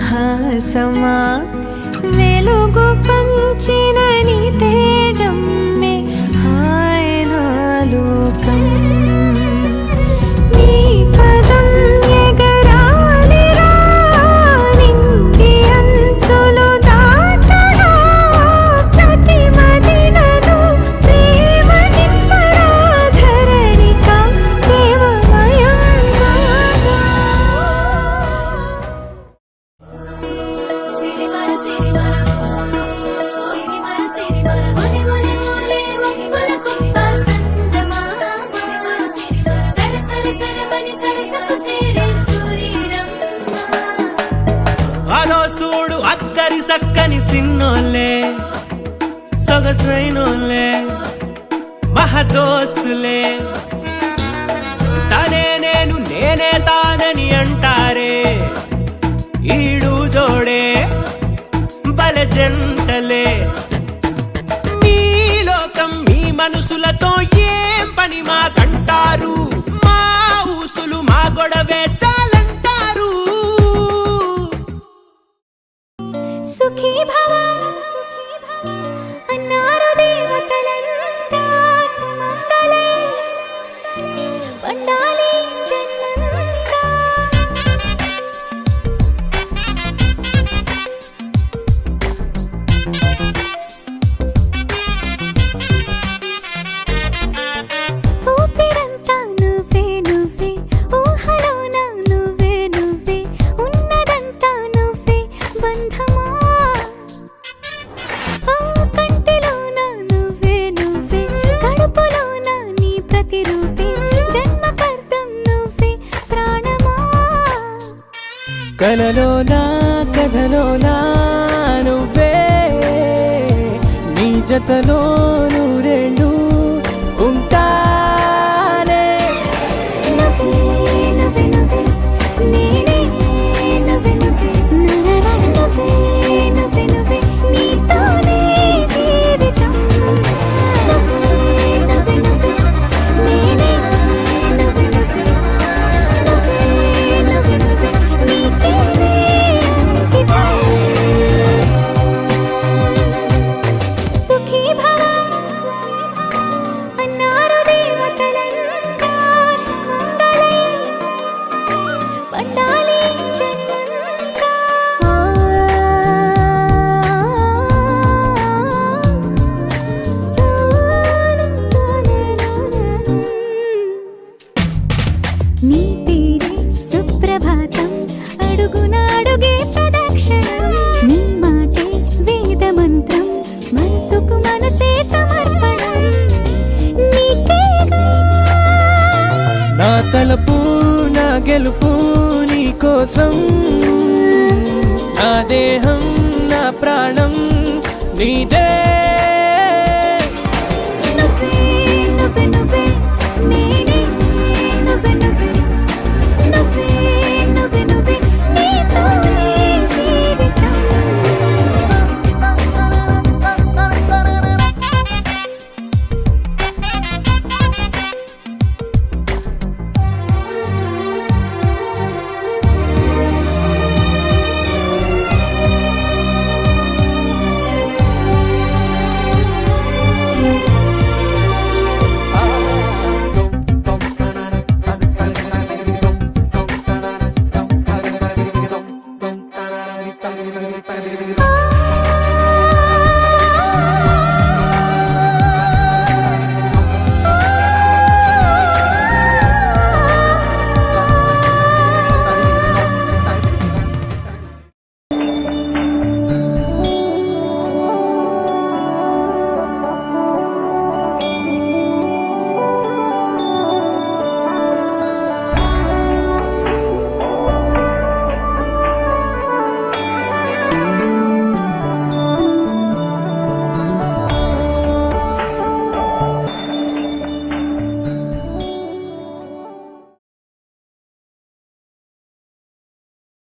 మందహాసమా వెలుగు పంచిన నీ తేజమ్మే హాయనా లోకం నీ పదం ఎగరాలిరా నింగి అంచులు దాటరా ప్రతి మదినను ప్రేమ నింపరా ధరణిక ప్రేమమయం కాగా అదో చూడు అద్దరి సక్కని సిన్నోళ్ళే సొగసైనోళ్ళే మహదోస్తులే తనే నేను నేనే తానని అంటారే ఈడు జోడే బల జంటలే మీ లోకం మీ మనసులతో ఏం పని మాకంటారు మా ఊసులు మా గొడవే చాలంటారు సుఖీ భవ అన్నారు దేవతలంతా సుమంగళే పండాలి జన్మంతా ఊపిరంతా నువ్వే నువ్వే ఊహలోన నువ్వే నువ్వే ఉన్నదంతా నువ్వే బంధమా కంటిలోన నువ్వే నువ్వే కడుపులోన నీ ప్రతిరూపే జన్మకర్తం నువ్వే ప్రాణమా కలలోనా కథలోనా నువ్వే నీ జతలో నూరేళ్ళు ఉంటానే నువ్వే నువ్వే నువ్వే నేనే నువ్వే నువ్వే నువ్వే నువ్వే నువ్వే నీతోనే జీవితం నువ్వే నువ్వే నువ్వే నేనే నువ్వే నువ్వే నువ్వే నువ్వే నువ్వే నీతోనే అంకితం సుఖీ భవ అన్నారు దేవతలంతా సుమంగళే పండాలి జన్మంతా నీ తీరే సుప్రభాతం అడుగునాడుగే ప్రదక్షిణం నీ మాటే వేద మంత్రం మనసుకు మనసే సమర్పణం నీకేగా నా తలపు నా గెలుపు నీ కోసం నా దేహం నా ప్రాణం నీదే